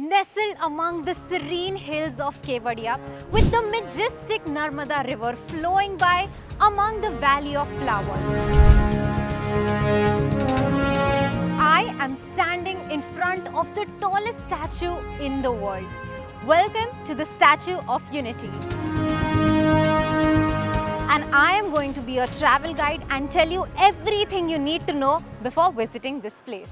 nestled among the serene hills of Kevadia, with the majestic Narmada river flowing by among the valley of flowers. I am standing in front of the tallest statue in the world. Welcome to the Statue of Unity. And I am going to be your travel guide and tell you everything you need to know before visiting this place.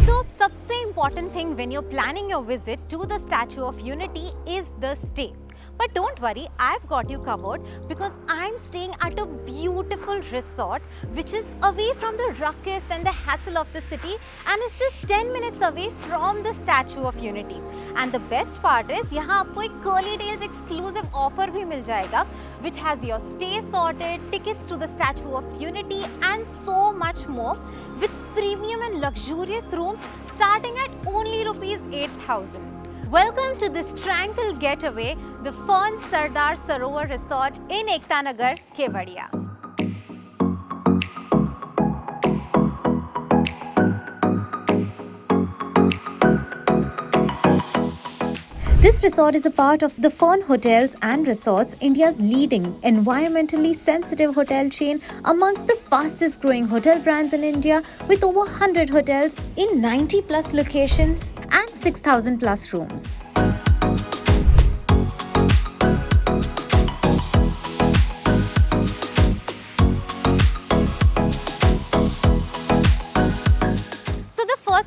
So, सबसे important thing when you're planning your visit to the Statue of Unity is the stay. But don't worry, I've got you covered because I'm staying at a beautiful resort which is away from the ruckus and the hassle of the city, and it's just 10 minutes away from the Statue of Unity. And the best part is यहाँ आपको एक Curly Days exclusive offer भी मिल जाएगा which has your stay sorted, tickets to the Statue of Unity and so much more, with premium and luxurious rooms starting at only ₹8,000. Welcome to this tranquil getaway, the Fern Sardar Sarovar Resort in Ekta Nagar, Kevadia. This resort is a part of the Fern Hotels and Resorts, India's leading environmentally sensitive hotel chain, amongst the fastest growing hotel brands in India, with over 100 hotels in 90 plus locations and 6,000 plus rooms.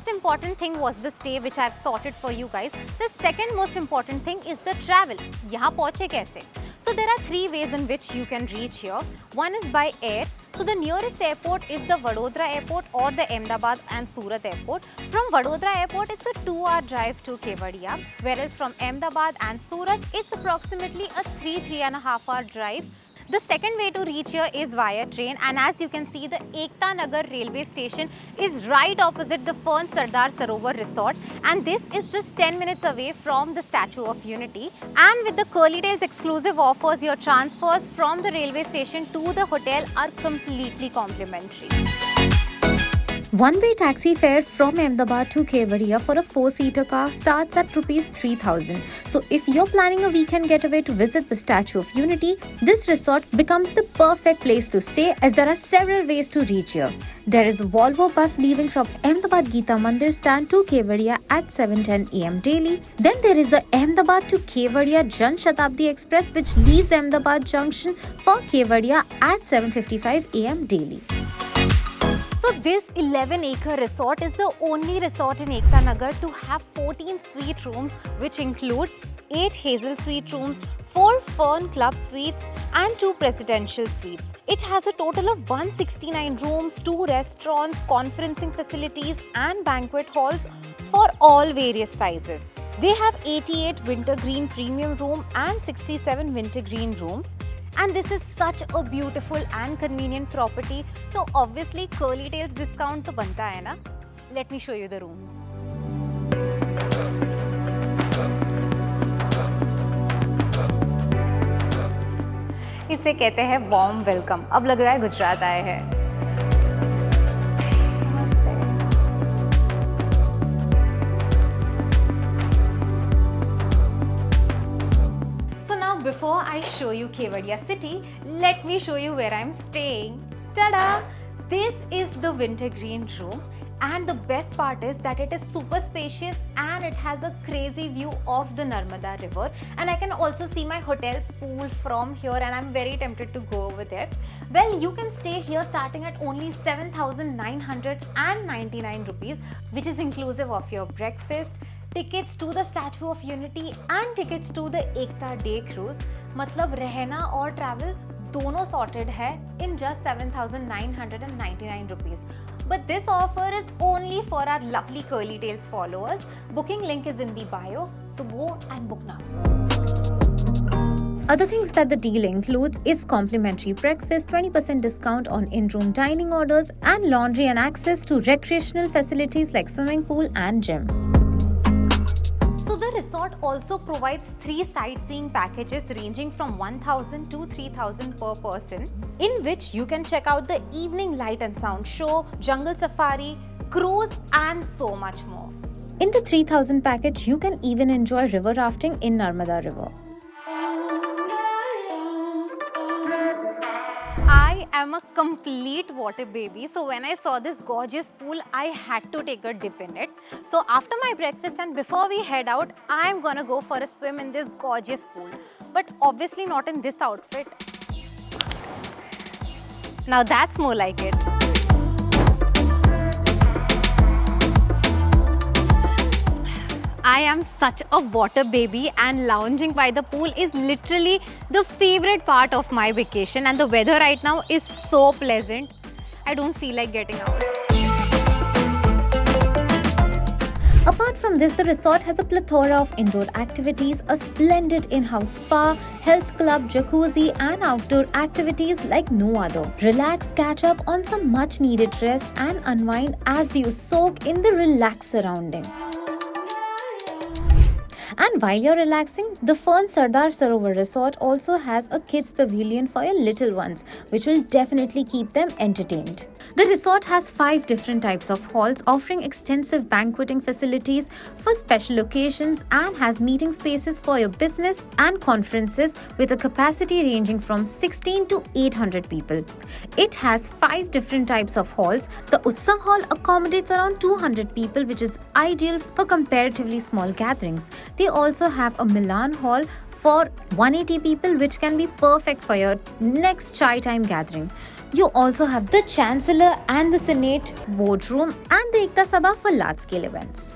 Important thing was the stay which I've sorted for you guys. The second most important thing is the travel. यहाँ पहुँचे कैसे? So there are three ways in which you can reach here. One is by air. So the nearest airport is the Vadodara airport or the Ahmedabad and Surat airport. From Vadodara airport, it's a 2-hour drive to Kevadia, whereas from Ahmedabad and Surat, it's approximately a 3.5 hour drive. The second way to reach here is via train, and as you can see, the Ekta Nagar railway station is right opposite the Fern Sardar Sarovar Resort, and this is just 10 minutes away from the Statue of Unity. And with the Curly Tails exclusive offers, your transfers from the railway station to the hotel are completely complimentary. One-way taxi fare from Ahmedabad to Kevadia for a 4-seater car starts at ₹3,000. So if you're planning a weekend getaway to visit the Statue of Unity, this resort becomes the perfect place to stay, as there are several ways to reach here. There is a Volvo bus leaving from Ahmedabad Geeta Mandir stand to Kevadia at 7:10 AM daily. Then there is a Ahmedabad to Kevadia Jan Shatabdi Express which leaves Ahmedabad Junction for Kevadia at 7:55 AM daily. So this 11-acre resort is the only resort in Ekta Nagar to have 14 suite rooms, which include 8 Hazel suite rooms, 4 Fern Club suites and 2 presidential suites. It has a total of 169 rooms, 2 restaurants, conferencing facilities and banquet halls for all various sizes. They have 88 wintergreen premium room and 67 wintergreen rooms. And this is such a beautiful and convenient property. So obviously Curly Tails discount to banta hai na. Let me show you the rooms. इसे कहते हैं warm welcome. अब लग रहा है गुजरात आए हैं. Before I show you Kevadia city, let me show you where I'm staying. Ta-da! This is the wintergreen room, and the best part is that it is super spacious and it has a crazy view of the Narmada river, and I can also see my hotel's pool from here, and I'm very tempted to go over there. Well, you can stay here starting at only 7,999 rupees, which is inclusive of your breakfast, tickets to the Statue of Unity and tickets to the Ekta Day Cruise. मतलब रहना और travel दोनों sorted है in just 7,999 rupees. But this offer is only for our lovely Curly Tails followers. Booking link is in the bio, so go and book now. Other things that the deal includes is complimentary breakfast, 20% discount on in-room dining orders, and laundry and access to recreational facilities like swimming pool and gym. So the resort also provides 3 sightseeing packages ranging from 1,000 to 3,000 per person, in which you can check out the evening light and sound show, jungle safari, cruise and so much more. In the 3,000 package, you can even enjoy river rafting in Narmada River. I am a complete water baby, so when I saw this gorgeous pool, I had to take a dip in it. So after my breakfast and before we head out, I am gonna go for a swim in this gorgeous pool. But obviously not in this outfit. Now that's more like it. I am such a water baby and lounging by the pool is literally the favorite part of my vacation, and the weather right now is so pleasant. I don't feel like getting out. Apart from this, the resort has a plethora of indoor activities, a splendid in-house spa, health club, jacuzzi and outdoor activities like no other. Relax, catch up on some much needed rest and unwind as you soak in the relaxed surrounding. And while you're relaxing, the Fern Sardar Sarovar Resort also has a kids pavilion for your little ones, which will definitely keep them entertained. The resort has 5 different types of halls offering extensive banqueting facilities for special occasions and has meeting spaces for your business and conferences with a capacity ranging from 16 to 800 people. It has 5 different types of halls. The Utsav Hall accommodates around 200 people, which is ideal for comparatively small gatherings. They also have a Milan Hall for 180 people, which can be perfect for your next chai time gathering. You also have the Chancellor and the Senate boardroom and the Ekta Sabha for large-scale events.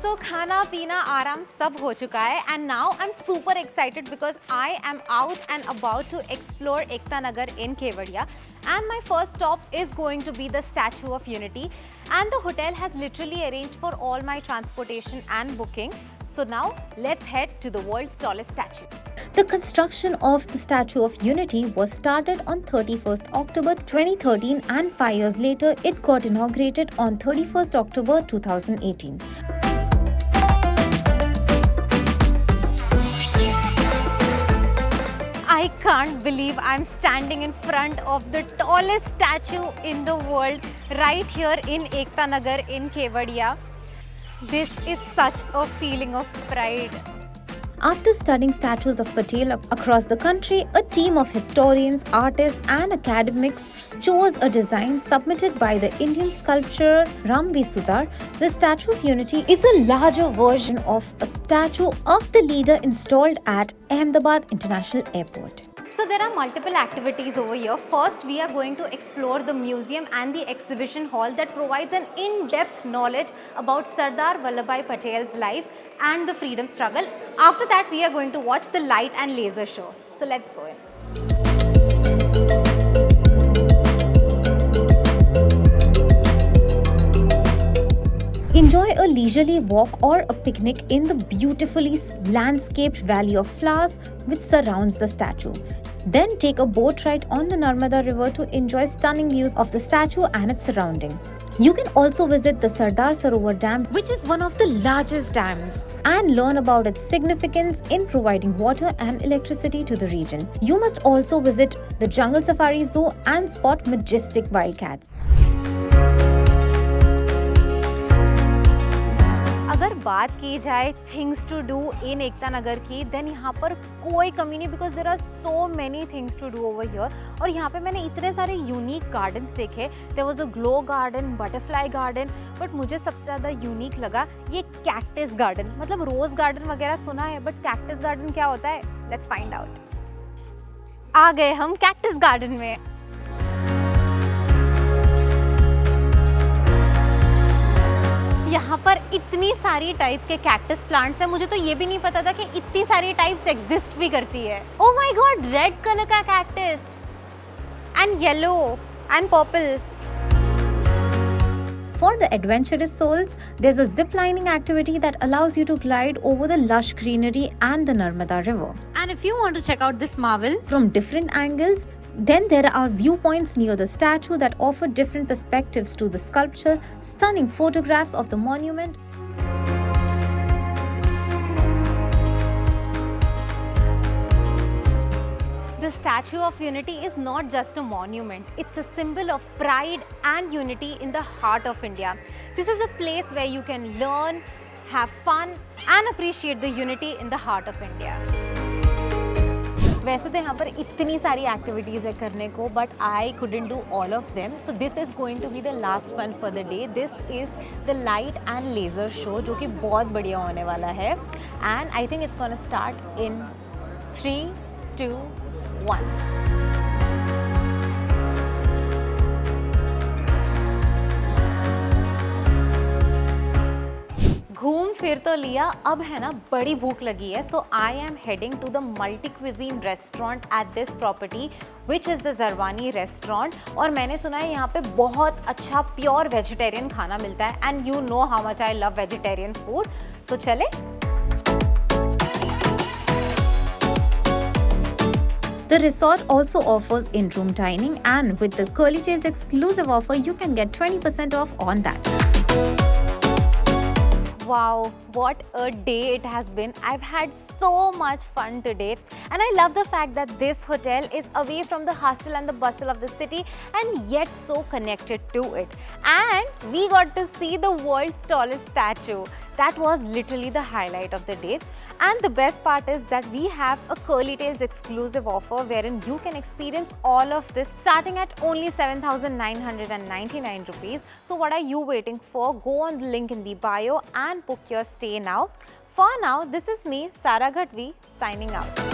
So खाना पीना आराम सब हो चुका है and now I'm super excited because I am out and about to explore Ekta Nagar in Kevadia, and my first stop is going to be the Statue of Unity, and the hotel has literally arranged for all my transportation and booking. So now let's head to the world's tallest statue. The construction of the Statue of Unity was started on 31st October 2013 and 5 years later it got inaugurated on 31st October 2018. I can't believe I'm standing in front of the tallest statue in the world right here in Ekta Nagar in Kevadia. This is such a feeling of pride. After studying statues of Patel across the country, a team of historians, artists and academics chose a design submitted by the Indian sculptor Ram V. Sudar. The Statue of Unity is a larger version of a statue of the leader installed at Ahmedabad International Airport. So there are multiple activities over here. First, we are going to explore the museum and the exhibition hall that provides an in-depth knowledge about Sardar Vallabhbhai Patel's life and the freedom struggle. After that, we are going to watch the light and laser show. So let's go in. Enjoy a leisurely walk or a picnic in the beautifully landscaped Valley of Flowers which surrounds the statue. Then take a boat ride on the Narmada River to enjoy stunning views of the statue and its surrounding. You can also visit the Sardar Sarovar Dam, which is one of the largest dams, and learn about its significance in providing water and electricity to the region. You must also visit the Jungle Safari Zoo and spot majestic wildcats. अगर बात की जाए things to do in Ekta Nagar की, then यहाँ पर कोई कमी नहीं because there are so many things to do over here. और यहाँ पे मैंने इतने सारे यूनिक गार्डन्स देखे. There was a glow garden, butterfly garden, but मुझे सबसे ज़्यादा यूनिक लगा ये कैक्टस गार्डन. मतलब रोज़ गार्डन वगैरह सुना है, बट कैक्टस गार्डन क्या होता है, लेट्स फाइंड आउट. आ गए हम कैक्टस गार्डन में. यहाँ पर इतनी सारी टाइप के कैक्टस प्लांट्स हैं. मुझे तो ये भी नहीं पता था कि इतनी सारी टाइप्स एग्जिस्ट भी करती है. Oh my God, red colour का cactus and yellow and purple. For the adventurous souls, there's a zip lining activity that allows you to glide over the lush greenery and the Narmada River. And if you want to check out this marvel from different angles, then there are viewpoints near the statue that offer different perspectives to the sculpture, stunning photographs of the monument. Statue of Unity is not just a monument, it's a symbol of pride and unity in the heart of India. This is a place where you can learn, have fun and appreciate the unity in the heart of India. वैसे तो यहाँ पर इतनी सारी activities है करने को, but I couldn't do all of them. So this is going to be the last one for the day. This is the light and laser show जो कि बहुत बढ़िया होने वाला है. And I think it's gonna start in 3, 2, 1. घूम फिर तो लिया, अब है ना बड़ी भूख लगी है. So I am heading to the multi cuisine restaurant at this property which is the Jarwani restaurant. और मैंने सुना है यहाँ पे बहुत अच्छा प्योर वेजिटेरियन खाना मिलता है. And you know how much I love vegetarian food. So चले. The resort also offers in-room dining, and with the Curly Tails exclusive offer, you can get 20% off on that. Wow, what a day it has been. I've had so much fun today, and I love the fact that this hotel is away from the hustle and the bustle of the city and yet so connected to it. And we got to see the world's tallest statue. That was literally the highlight of the day. And the best part is that we have a Curly Tails exclusive offer wherein you can experience all of this starting at only 7,999 rupees. So what are you waiting for? Go on the link in the bio and book your stay now. For now, this is me, Sara Ghadvi, signing out.